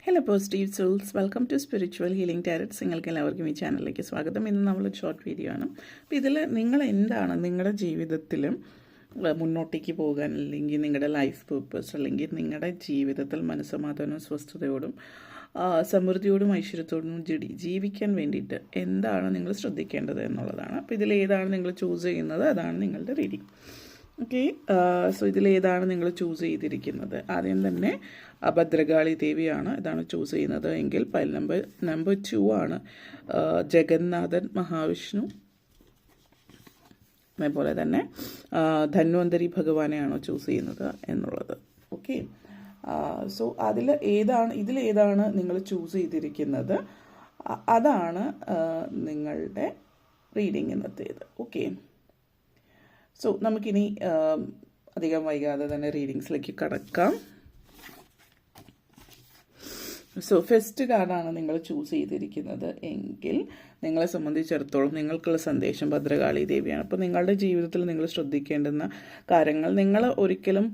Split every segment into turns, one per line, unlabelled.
Hello positive souls, welcome to spiritual healing tarots. നിങ്ങൾക്ക് എല്ലാവർക്കും ഈ ചാനലിലേക്ക് സ്വാഗതം. ഇന്ന് നമ്മളൊരു ഷോർട്ട് വീഡിയോ ആണ്. അപ്പോൾ ഇതിൽ നിങ്ങൾ എന്താണ് നിങ്ങളുടെ ജീവിതത്തിൽ മുന്നോട്ടേക്ക് പോകാൻ, അല്ലെങ്കിൽ നിങ്ങളുടെ ലൈഫ് പേർപ്പസ്, അല്ലെങ്കിൽ നിങ്ങളുടെ ജീവിതത്തിൽ മനസ്സമാധാനവും സ്വസ്ഥതയോടും സമൃദ്ധിയോടും ഐശ്വര്യത്തോടും ജീവിക്കാൻ വേണ്ടിയിട്ട് എന്താണ് നിങ്ങൾ ശ്രദ്ധിക്കേണ്ടത് എന്നുള്ളതാണ്. അപ്പോൾ ഇതിലേതാണ് നിങ്ങൾ ചൂസ് ചെയ്യുന്നത്, അതാണ് നിങ്ങളുടെ റീഡിങ്. ഓക്കെ, സോ ഇതിലേതാണ് നിങ്ങൾ ചൂസ് ചെയ്തിരിക്കുന്നത്? ആദ്യം തന്നെ ഭദ്രകാളി ദേവിയാണ് ഇതാണ് ചൂസ് ചെയ്യുന്നത് എങ്കിൽ ഫയൽ നമ്പർ 2 ആണ് ജഗന്നാഥൻ മഹാവിഷ്ണു. അതേപോലെ തന്നെ ധന്വന്തരി ഭഗവാനെയാണോ ചൂസ് ചെയ്യുന്നത് എന്നുള്ളത്. ഓക്കെ, സോ ഇതിലേതാണ് നിങ്ങൾ ചൂസ് ചെയ്തിരിക്കുന്നത്, അതാണ് നിങ്ങളുടെ റീഡിങ് ഇന്നത്തേത്. ഓക്കെ, സോ നമുക്കിനി അധികം വൈകാതെ തന്നെ റീഡിങ്സിലേക്ക് കടക്കാം. സോ ഫസ്റ്റ് കാർഡാണ് നിങ്ങൾ ചൂസ് ചെയ്തിരിക്കുന്നത് എങ്കിൽ നിങ്ങളെ സംബന്ധിച്ചിടത്തോളം നിങ്ങൾക്കുള്ള സന്ദേശം ഭദ്രകാളി ദേവിയാണ്. അപ്പോൾ നിങ്ങളുടെ ജീവിതത്തിൽ നിങ്ങൾ ശ്രദ്ധിക്കേണ്ടുന്ന കാര്യങ്ങൾ, നിങ്ങൾ ഒരിക്കലും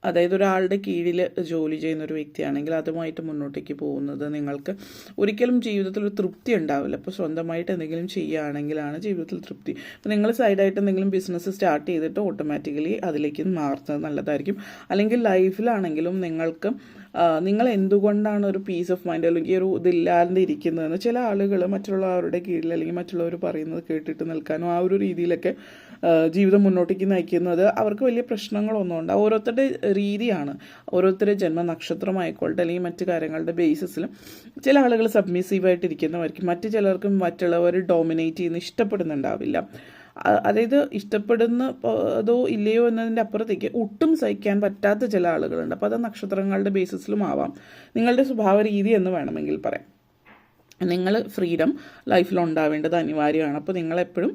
അതായത് ഒരാളുടെ കീഴിൽ ജോലി ചെയ്യുന്ന ഒരു വ്യക്തിയാണെങ്കിൽ അതുമായിട്ട് മുന്നോട്ടേക്ക് പോകുന്നത് നിങ്ങൾക്ക് ഒരിക്കലും ജീവിതത്തിൽ ഒരു തൃപ്തി ഉണ്ടാവില്ല. അപ്പോൾ സ്വന്തമായിട്ട് എന്തെങ്കിലും ചെയ്യുകയാണെങ്കിലാണ് ജീവിതത്തിൽ തൃപ്തി. അപ്പോൾ നിങ്ങൾ സൈഡായിട്ട് എന്തെങ്കിലും ബിസിനസ് സ്റ്റാർട്ട് ചെയ്തിട്ട് ഓട്ടോമാറ്റിക്കലി അതിലേക്ക് മാറുന്നത് നല്ലതായിരിക്കും. അല്ലെങ്കിൽ ലൈഫിലാണെങ്കിലും നിങ്ങൾ എന്തുകൊണ്ടാണ് ഒരു പീസ് ഓഫ് മൈൻഡ് അല്ലെങ്കിൽ ഒരു ഇതില്ലാതെ ഇരിക്കുന്നതെന്ന് ചില ആളുകൾ മറ്റുള്ളവരുടെ കീഴിൽ അല്ലെങ്കിൽ മറ്റുള്ളവർ പറയുന്നത് കേട്ടിട്ട് നിൽക്കാനോ ആ ഒരു രീതിയിലൊക്കെ ജീവിതം മുന്നോട്ടേക്ക് നയിക്കുന്നത് അവർക്ക് വലിയ പ്രശ്നങ്ങളൊന്നും ഉണ്ടാകും. ഓരോരുത്തരുടെ രീതിയാണ്, ഓരോരുത്തരുടെ ജന്മനക്ഷത്രമായിക്കോട്ടെ അല്ലെങ്കിൽ മറ്റു കാര്യങ്ങളുടെ ബേസിസിലും ചില ആളുകൾ സബ്മിസീവായിട്ടിരിക്കുന്നവർക്ക്, മറ്റു ചിലർക്കും മറ്റുള്ളവർ ഡോമിനേറ്റ് ചെയ്യുന്ന ഇഷ്ടപ്പെടുന്നുണ്ടാവില്ല. അതായത് ഇഷ്ടപ്പെടുന്നതോ ഇല്ലയോ എന്നതിൻ്റെ അപ്പുറത്തേക്ക് ഒട്ടും സഹിക്കാൻ പറ്റാത്ത ചില ആളുകളുണ്ട്. അപ്പോൾ അത് നക്ഷത്രങ്ങളുടെ ബേസിസിലും ആവാം. നിങ്ങളുടെ സ്വഭാവ രീതി എന്ന് വേണമെങ്കിൽ പറയാം. നിങ്ങൾ ഫ്രീഡം ലൈഫിൽ ഉണ്ടാവേണ്ടത് അനിവാര്യമാണ്. അപ്പോൾ നിങ്ങളെപ്പോഴും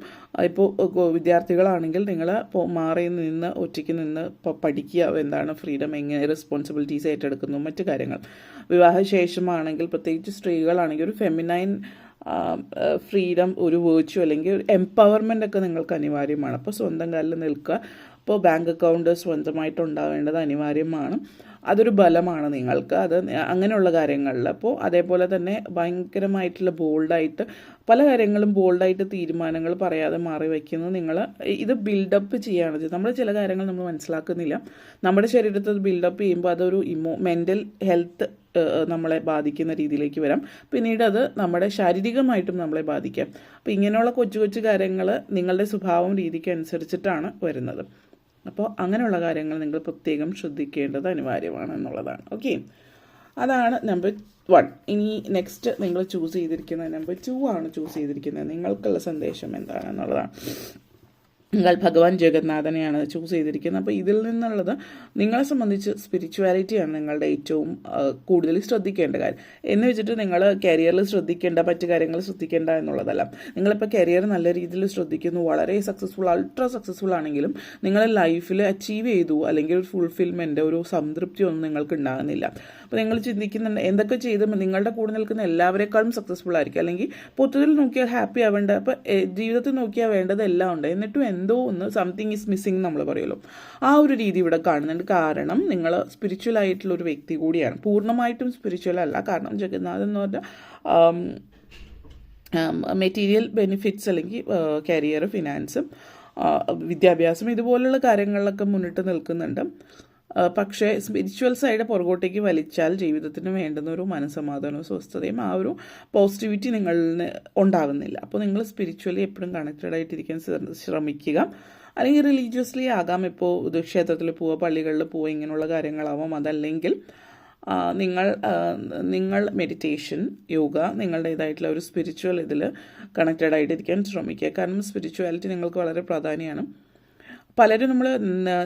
ഇപ്പോൾ വിദ്യാർത്ഥികളാണെങ്കിൽ നിങ്ങൾ മാറി നിന്ന് ഒറ്റയ്ക്ക് നിന്ന് പഠിക്കുക, എന്താണ് ഫ്രീഡം, എങ്ങനെ റെസ്പോൺസിബിലിറ്റീസ് ഏറ്റെടുക്കുന്നു, മറ്റു കാര്യങ്ങൾ. വിവാഹശേഷമാണെങ്കിൽ പ്രത്യേകിച്ച് സ്ത്രീകളാണെങ്കിൽ ഒരു ഫെമിനൈൻ ഫ്രീഡം, ഒരു വേർച്യു അല്ലെങ്കിൽ ഒരു എംപവർമെൻ്റ് ഒക്കെ നിങ്ങൾക്ക് അനിവാര്യമാണ്. അപ്പോൾ സ്വന്തം കാലിൽ നിൽക്കുക. അപ്പോൾ ബാങ്ക് അക്കൗണ്ട് സ്വന്തമായിട്ട് ഉണ്ടാവേണ്ടത് അനിവാര്യമാണ്. അതൊരു ബലമാണ് നിങ്ങൾക്ക്, അത് അങ്ങനെയുള്ള കാര്യങ്ങളിൽ. അപ്പോൾ അതേപോലെ തന്നെ ഭയങ്കരമായിട്ടുള്ള ബോൾഡായിട്ട് പല കാര്യങ്ങളും ബോൾഡായിട്ട് തീരുമാനങ്ങൾ പറയാതെ മാറി വയ്ക്കുന്നത് ഇത് ബിൽഡപ്പ് ചെയ്യുകയാണ്. നമ്മൾ ചില കാര്യങ്ങൾ നമ്മൾ മനസ്സിലാക്കുന്നില്ല. നമ്മുടെ ശരീരത്തിൽ ബിൽഡപ്പ് ചെയ്യുമ്പോൾ അതൊരു മെൻ്റൽ ഹെൽത്ത് നമ്മളെ ബാധിക്കുന്ന രീതിയിലേക്ക് വരാം. പിന്നീട് അത് നമ്മുടെ ശാരീരികമായിട്ടും നമ്മളെ ബാധിക്കാം. അപ്പോൾ ഇങ്ങനെയുള്ള കൊച്ചു കൊച്ചു കാര്യങ്ങൾ നിങ്ങളുടെ സ്വഭാവം രീതിക്ക് അനുസരിച്ചിട്ടാണ് വരുന്നത്. അപ്പോൾ അങ്ങനെയുള്ള കാര്യങ്ങൾ നിങ്ങൾ പ്രത്യേകം ശ്രദ്ധിക്കേണ്ടത് അനിവാര്യമാണ് എന്നുള്ളതാണ്. ഓക്കെ, അതാണ് നമ്പർ 1. ഇനി നെക്സ്റ്റ് നിങ്ങൾ ചൂസ് ചെയ്തിരിക്കുന്നത് നമ്പർ 2 ആണ് ചൂസ് ചെയ്തിരിക്കുന്നത്. നിങ്ങൾക്കുള്ള സന്ദേശം എന്താണെന്നുള്ളതാണ്. നിങ്ങൾ ഭഗവാൻ ജഗന്നാഥനെയാണ് ചൂസ് ചെയ്തിരിക്കുന്നത്. അപ്പോൾ ഇതിൽ നിന്നുള്ളത് നിങ്ങളെ സംബന്ധിച്ച് സ്പിരിച്വാലിറ്റിയാണ് നിങ്ങളുടെ ഏറ്റവും കൂടുതൽ ശ്രദ്ധിക്കേണ്ട കാര്യം. എന്ന് വെച്ചിട്ട് നിങ്ങൾ കരിയറിൽ ശ്രദ്ധിക്കേണ്ട മറ്റു കാര്യങ്ങൾ ശ്രദ്ധിക്കേണ്ട എന്നുള്ളതല്ല. നിങ്ങളിപ്പോൾ കരിയർ നല്ല രീതിയിൽ ശ്രദ്ധിക്കുന്നു, വളരെ സക്സസ്ഫുൾ, അൾട്രാ സക്സസ്ഫുൾ ആണെങ്കിലും നിങ്ങൾ ലൈഫിൽ അച്ചീവ് ചെയ്തു അല്ലെങ്കിൽ ഒരു ഫുൾഫിൽമെൻറ്റ്, ഒരു സംതൃപ്തി ഒന്നും നിങ്ങൾക്ക് ഉണ്ടാകുന്നില്ല. അപ്പോൾ നിങ്ങൾ ചിന്തിക്കുന്നുണ്ട് എന്തൊക്കെ ചെയ്ത് നിങ്ങളുടെ കൂടെ നിൽക്കുന്ന എല്ലാവരെക്കാളും സക്സസ്ഫുൾ ആയിരിക്കും, അല്ലെങ്കിൽ പൊതുവിൽ നോക്കിയാൽ ഹാപ്പി ആവേണ്ട, അപ്പോൾ ജീവിതത്തിൽ നോക്കിയാൽ വേണ്ടത് എല്ലാം ഉണ്ട്, എന്നിട്ടും എന്തോ ഒന്ന് സംതിങ് ഈസ് മിസ്സിങ് നമ്മൾ പറയുമല്ലോ, ആ ഒരു രീതി ഇവിടെ കാണുന്നുണ്ട്. കാരണം നിങ്ങൾ സ്പിരിച്വൽ ആയിട്ടുള്ള ഒരു വ്യക്തി കൂടിയാണ്. പൂർണ്ണമായിട്ടും സ്പിരിച്വൽ അല്ല. കാരണം ജഗന്നാഥൻ എന്ന് പറഞ്ഞാൽ മെറ്റീരിയൽ ബെനിഫിറ്റ്സ് അല്ലെങ്കിൽ കരിയർ, ഫിനാൻസും വിദ്യാഭ്യാസം ഇതുപോലുള്ള കാര്യങ്ങളിലൊക്കെ മുന്നിട്ട് നിൽക്കുന്നുണ്ട്. പക്ഷേ സ്പിരിച്വൽ സൈഡ് പുറകോട്ടേക്ക് വലിച്ചാൽ ജീവിതത്തിന് വേണ്ടുന്ന ഒരു മനസ്സമാധാനവും സ്വസ്ഥതയും ആ ഒരു പോസിറ്റിവിറ്റി നിങ്ങളിൽ ഉണ്ടാകുന്നില്ല. അപ്പോൾ നിങ്ങൾ സ്പിരിച്വലി എപ്പോഴും കണക്റ്റഡ് ആയിട്ടിരിക്കാൻ ശ്രമിക്കുക. അല്ലെങ്കിൽ റിലീജിയസ്ലി ആകാം. ഇപ്പോൾ ക്ഷേത്രത്തിൽ പോവുക, പള്ളികളിൽ പോവുക, ഇങ്ങനെയുള്ള കാര്യങ്ങളാവാം. അതല്ലെങ്കിൽ നിങ്ങൾ മെഡിറ്റേഷൻ, യോഗ, നിങ്ങളുടേതായിട്ടുള്ള ഒരു സ്പിരിച്വൽ ഇതിൽ കണക്റ്റഡ് ആയിട്ടിരിക്കാൻ ശ്രമിക്കുക. കാരണം സ്പിരിച്വാലിറ്റി നിങ്ങൾക്ക് വളരെ പ്രാധാന്യമാണ്. പലരും നമ്മൾ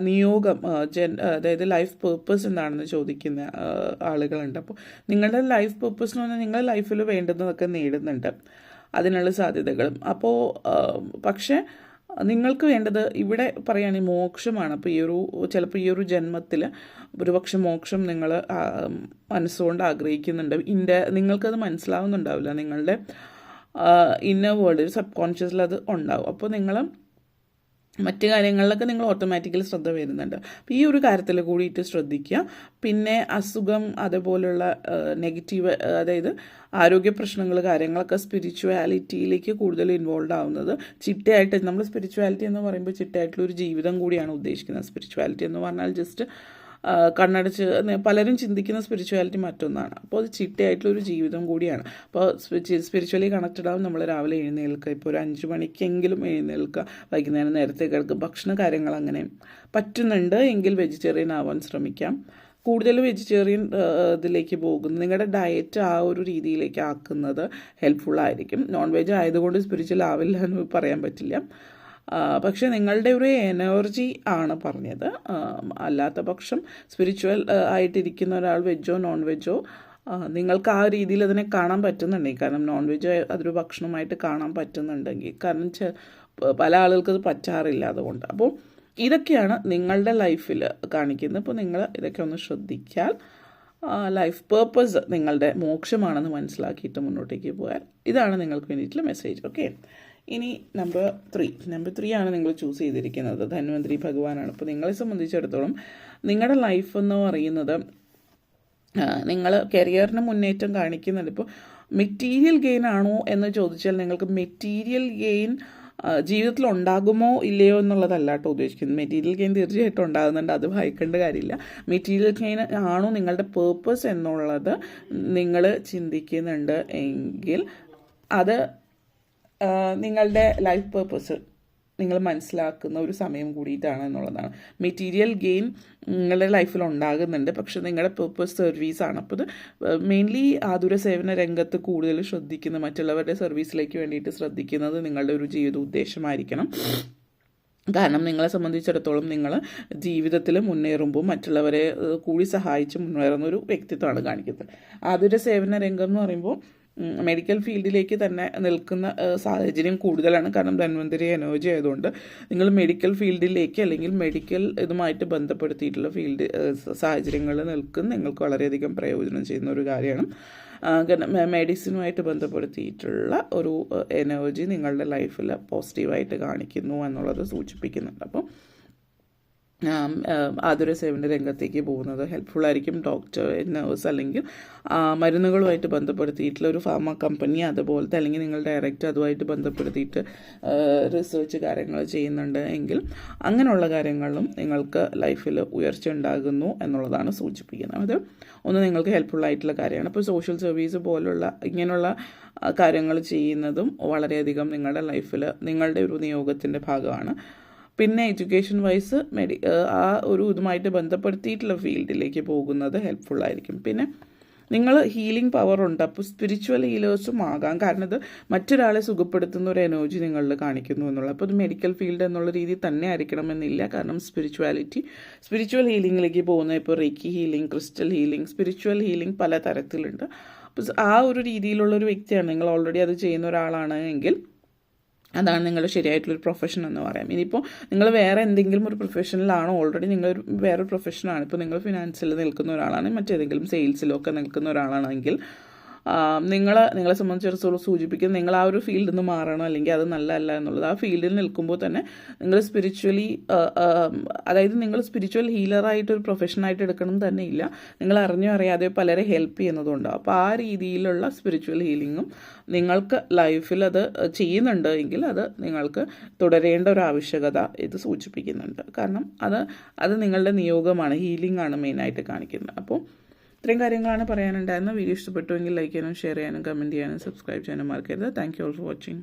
നിയോഗം, അതായത് ലൈഫ് പേർപ്പസ് എന്താണെന്ന് ചോദിക്കുന്ന ആളുകളുണ്ട്. അപ്പോൾ നിങ്ങളുടെ ലൈഫ് പേർപ്പസ് എന്ന് പറഞ്ഞാൽ നിങ്ങളുടെ ലൈഫിൽ വേണ്ടുന്നതൊക്കെ നേടുന്നുണ്ട്, അതിനുള്ള സാധ്യതകളും. അപ്പോൾ പക്ഷേ നിങ്ങൾക്ക് വേണ്ടത് ഇവിടെ പറയുകയാണെങ്കിൽ മോക്ഷമാണ്. അപ്പോൾ ചിലപ്പോൾ ഈ ഒരു ജന്മത്തിൽ ഒരുപക്ഷെ മോക്ഷം നിങ്ങൾ മനസ്സുകൊണ്ട് ആഗ്രഹിക്കുന്നുണ്ട്. നിങ്ങൾക്കത് മനസ്സിലാവുന്നുണ്ടാവില്ല. നിങ്ങളുടെ ഇന്നർ വേൾഡ്, സബ് കോൺഷ്യസിൽ അത് ഉണ്ടാവും. അപ്പോൾ നിങ്ങൾ മറ്റു കാര്യങ്ങളിലൊക്കെ നിങ്ങൾ ഓട്ടോമാറ്റിക്കലി ശ്രദ്ധ വരുന്നുണ്ട്. അപ്പോൾ ഈ ഒരു കാര്യത്തിൽ കൂടിയിട്ട് ശ്രദ്ധിക്കുക. പിന്നെ അസുഖം അതുപോലുള്ള നെഗറ്റീവ്, അതായത് ആരോഗ്യ പ്രശ്നങ്ങൾ കാര്യങ്ങളൊക്കെ സ്പിരിച്വാലിറ്റിയിലേക്ക് കൂടുതൽ ഇൻവോൾവ് ആവുന്നത് ചിട്ടയായിട്ട്, നമ്മൾ സ്പിരിച്വാലിറ്റി എന്ന് പറയുമ്പോൾ ചിട്ടയായിട്ടുള്ളൊരു ജീവിതം കൂടിയാണ് ഉദ്ദേശിക്കുന്നത്. സ്പിരിച്വാലിറ്റി എന്ന് പറഞ്ഞാൽ ജസ്റ്റ് കണ്ണടച്ച് പലരും ചിന്തിക്കുന്ന സ്പിരിച്വാലിറ്റി മറ്റൊന്നാണ്. അപ്പോൾ അത് ചിട്ടയായിട്ടുള്ളൊരു ജീവിതം കൂടിയാണ്. അപ്പോൾ സ്പിരിച്വലി കണക്റ്റഡ് ആവും. നമ്മൾ രാവിലെ എഴുന്നേൽക്കുക, ഇപ്പോൾ ഒരു 5 മണിക്കെങ്കിലും എഴുന്നേൽക്കുക, വൈകുന്നേരം നേരത്തെ കിടക്കുക, ഭക്ഷണ കാര്യങ്ങൾ അങ്ങനെ പറ്റുന്നുണ്ട് എങ്കിൽ വെജിറ്റേറിയൻ ആവാൻ ശ്രമിക്കാം. കൂടുതൽ വെജിറ്റേറിയൻ ഇതിലേക്ക് പോകുന്നത്, നിങ്ങളുടെ ഡയറ്റ് ആ ഒരു രീതിയിലേക്ക് ആക്കുന്നത് ഹെൽപ്ഫുള്ളായിരിക്കും. നോൺ വെജ് ആയതുകൊണ്ട് സ്പിരിച്വൽ ആവില്ല എന്ന് പറയാൻ പറ്റില്ല. പക്ഷേ നിങ്ങളുടെ ഒരു എനർജി ആണ് പറഞ്ഞത്. അല്ലാത്ത പക്ഷം സ്പിരിച്വൽ ആയിട്ടിരിക്കുന്ന ഒരാൾ വെജോ നോൺ വെജോ നിങ്ങൾക്ക് ആ രീതിയിൽ അതിനെ കാണാൻ പറ്റുന്നുണ്ടെങ്കിൽ, കാരണം നോൺ വെജ് അതൊരു ഭക്ഷണമായിട്ട് കാണാൻ പറ്റുന്നുണ്ടെങ്കിൽ, കാരണം പല ആളുകൾക്ക് അത് പറ്റാറില്ല അതുകൊണ്ട്. അപ്പോൾ ഇതൊക്കെയാണ് നിങ്ങളുടെ ലൈഫിൽ കാണിക്കുന്നത്. അപ്പോൾ നിങ്ങൾ ഇതൊക്കെ ഒന്ന് ശ്രദ്ധിച്ചാൽ ലൈഫ് പേർപ്പസ് നിങ്ങളുടെ മോക്ഷമാണെന്ന് മനസ്സിലാക്കിയിട്ട് മുന്നോട്ടേക്ക് പോയാൽ ഇതാണ് നിങ്ങൾക്ക് വേണ്ടിയിട്ടുള്ള മെസ്സേജ്. ഓക്കെ, ഇനി നമ്പർ 3 ആണ് നിങ്ങൾ ചൂസ് ചെയ്തിരിക്കുന്നത്. ധന്വന്തരി ഭഗവാനാണ്. അപ്പോൾ നിങ്ങളെ സംബന്ധിച്ചിടത്തോളം നിങ്ങളുടെ ലൈഫ് എന്ന് പറയുന്നത്, നിങ്ങൾ കരിയറിന് മുന്നേറ്റം കാണിക്കുന്നുണ്ട്. ഇപ്പോൾ മെറ്റീരിയൽ ഗെയിൻ ആണോ എന്ന് ചോദിച്ചാൽ, നിങ്ങൾക്ക് മെറ്റീരിയൽ ഗെയിൻ ജീവിതത്തിൽ ഉണ്ടാകുമോ ഇല്ലയോ എന്നുള്ളതല്ല കേട്ടോ ഉദ്ദേശിക്കുന്നത്. മെറ്റീരിയൽ ഗെയിൻ തീർച്ചയായിട്ടും ഉണ്ടാകുന്നുണ്ട്, അത് ഭയക്കേണ്ട കാര്യമില്ല. മെറ്റീരിയൽ ഗെയിൻ ആണോ നിങ്ങളുടെ പേർപ്പസ് എന്നുള്ളത് നിങ്ങൾ ചിന്തിക്കുന്നുണ്ട് എങ്കിൽ അത് നിങ്ങളുടെ ലൈഫ് പേർപ്പസ് നിങ്ങൾ മനസ്സിലാക്കുന്ന ഒരു സമയം കൂടിയിട്ടാണ് എന്നുള്ളതാണ്. മെറ്റീരിയൽ ഗെയിൻ നിങ്ങളുടെ ലൈഫിൽ ഉണ്ടാകുന്നുണ്ട്, പക്ഷെ നിങ്ങളുടെ പേർപ്പസ് സർവീസാണ്. അപ്പോൾ ഇത് മെയിൻലി ആതുര സേവന രംഗത്ത് കൂടുതൽ ശ്രദ്ധിക്കുന്ന, മറ്റുള്ളവരുടെ സർവീസിലേക്ക് വേണ്ടിയിട്ട് ശ്രദ്ധിക്കുന്നത് നിങ്ങളുടെ ഒരു ജീവിത ഉദ്ദേശമായിരിക്കണം. കാരണം നിങ്ങളെ സംബന്ധിച്ചിടത്തോളം നിങ്ങൾ ജീവിതത്തിൽ മുന്നേറുമ്പോൾ മറ്റുള്ളവരെ കൂടി സഹായിച്ച് മുന്നേറുന്ന ഒരു വ്യക്തിത്വമാണ് കാണിക്കുന്നത്. ആതുര സേവന രംഗം എന്ന് പറയുമ്പോൾ മെഡിക്കൽ ഫീൽഡിലേക്ക് തന്നെ നിൽക്കുന്ന സാഹചര്യം കൂടുതലാണ്. കാരണം ധന്വന്തരി എനർജി ആയതുകൊണ്ട് നിങ്ങൾ മെഡിക്കൽ ഫീൽഡിലേക്ക് അല്ലെങ്കിൽ മെഡിക്കൽ ഇതുമായിട്ട് ബന്ധപ്പെടുത്തിയിട്ടുള്ള ഫീൽഡ് സാഹചര്യങ്ങളിൽ നിൽക്കുന്ന നിങ്ങൾക്ക് വളരെയധികം പ്രയോജനം ചെയ്യുന്ന ഒരു കാര്യമാണ്. മെഡിസിനുമായിട്ട് ബന്ധപ്പെടുത്തിയിട്ടുള്ള ഒരു എനർജി നിങ്ങളുടെ ലൈഫിൽ പോസിറ്റീവായിട്ട് കാണിക്കുന്നു എന്നുള്ളത് സൂചിപ്പിക്കുന്നുണ്ട്. അപ്പോൾ ആതുര സേവന രംഗത്തേക്ക് പോകുന്നത് ഹെൽപ്ഫുള്ളായിരിക്കും. ഡോക്ടർ, നേഴ്സ് അല്ലെങ്കിൽ മരുന്നുകളുമായിട്ട് ബന്ധപ്പെടുത്തിയിട്ടുള്ള ഒരു ഫാർമ കമ്പനി അതുപോലത്തെ, അല്ലെങ്കിൽ നിങ്ങൾ ഡയറക്റ്റ് അതുമായിട്ട് ബന്ധപ്പെടുത്തിയിട്ട് റിസർച്ച് കാര്യങ്ങൾ ചെയ്യുന്നുണ്ട് എങ്കിൽ അങ്ങനെയുള്ള കാര്യങ്ങളിലും നിങ്ങൾക്ക് ലൈഫിൽ ഉയർച്ച ഉണ്ടാകുന്നു എന്നുള്ളതാണ് സൂചിപ്പിക്കുന്നത്. അത് ഒന്ന് നിങ്ങൾക്ക് ഹെൽപ്ഫുള്ളായിട്ടുള്ള കാര്യമാണ്. അപ്പോൾ സോഷ്യൽ സർവീസ് പോലുള്ള ഇങ്ങനെയുള്ള കാര്യങ്ങൾ ചെയ്യുന്നതും വളരെയധികം നിങ്ങളുടെ ലൈഫിൽ നിങ്ങളുടെ ഒരു നിയോഗത്തിൻ്റെ ഭാഗമാണ്. പിന്നെ എഡ്യൂക്കേഷൻ വൈസ് ആ ഒരു ഇതുമായിട്ട് ബന്ധപ്പെടുത്തിയിട്ടുള്ള ഫീൽഡിലേക്ക് പോകുന്നത് ഹെൽപ്ഫുള്ളായിരിക്കും. പിന്നെ നിങ്ങൾ ഹീലിംഗ് പവർ ഉണ്ട്, അപ്പോൾ സ്പിരിച്വൽ ഹീലേഴ്സും ആകാം. കാരണം ഇത് മറ്റൊരാളെ സുഖപ്പെടുത്തുന്ന ഒരു എനർജി നിങ്ങളിൽ കാണിക്കുന്നു എന്നുള്ളത്. അപ്പോൾ ഇത് മെഡിക്കൽ ഫീൽഡ് എന്നുള്ള രീതി തന്നെ ആയിരിക്കണമെന്നില്ല. കാരണം സ്പിരിച്വൽ ഹീലിംഗിലേക്ക് പോകുന്ന, ഇപ്പോൾ reiki healing, crystal healing, spiritual healing പല തരത്തിലുണ്ട്. അപ്പോൾ ആ ഒരു രീതിയിലുള്ളൊരു വ്യക്തിയാണ് നിങ്ങൾ, ഓൾറെഡി അത് ചെയ്യുന്ന ഒരാളാണ് എങ്കിൽ അതാണ് നിങ്ങളുടെ ശരിയായിട്ടുള്ളൊരു പ്രൊഫഷൻ എന്ന് പറയാം. ഇനിയിപ്പോൾ നിങ്ങൾ വേറെ എന്തെങ്കിലും ഒരു പ്രൊഫഷനിലാണോ, ഓൾറെഡി നിങ്ങൾ വേറൊരു പ്രൊഫഷനാണ്, ഇപ്പോൾ നിങ്ങൾ ഫിനാൻസിൽ നിൽക്കുന്ന ഒരാളാണ്, മറ്റേതെങ്കിലും സെയിൽസിലോ ഒക്കെ നിൽക്കുന്ന ഒരാളാണെങ്കിൽ നിങ്ങളെ സംബന്ധിച്ചിടത്തോളം സൂചിപ്പിക്കുന്നത് നിങ്ങൾ ആ ഒരു ഫീൽഡിൽ നിന്ന് മാറണം, അല്ലെങ്കിൽ അത് നല്ലതല്ല എന്നുള്ളത്. ആ ഫീൽഡിൽ നിൽക്കുമ്പോൾ തന്നെ നിങ്ങൾ സ്പിരിച്വലി, അതായത് നിങ്ങൾ സ്പിരിച്വൽ ഹീലറായിട്ടൊരു പ്രൊഫഷനായിട്ട് എടുക്കണം തന്നെ ഇല്ല, നിങ്ങൾ അറിഞ്ഞോ അറിയാതെ പലരെ ഹെൽപ്പ് ചെയ്യുന്നതുകൊണ്ട്. അപ്പോൾ ആ രീതിയിലുള്ള സ്പിരിച്വൽ ഹീലിങ്ങും നിങ്ങൾക്ക് ലൈഫിൽ അത് ചെയ്യുന്നുണ്ട് എങ്കിൽ അത് നിങ്ങൾക്ക് തുടരേണ്ട ഒരു ആവശ്യകത ഇത് സൂചിപ്പിക്കുന്നുണ്ട്. കാരണം അത് നിങ്ങളുടെ നിയോഗമാണ്, ഹീലിംഗ് ആണ് മെയിനായിട്ട് കാണിക്കുന്നത്. അപ്പോൾ ഇത്രയും കാര്യങ്ങളാണ് പറയാനുണ്ടായിരുന്നത്. വീഡിയോ ഇഷ്ടപ്പെട്ടുവെങ്കിൽ ലൈക്ക് ചെയ്യാനും ഷെയർ ചെയ്യാനും കമൻറ്റ് ചെയ്യാനും സബ്സ്ക്രൈബ് ചെയ്യാനും മറക്കരുത്. Thank you all for watching.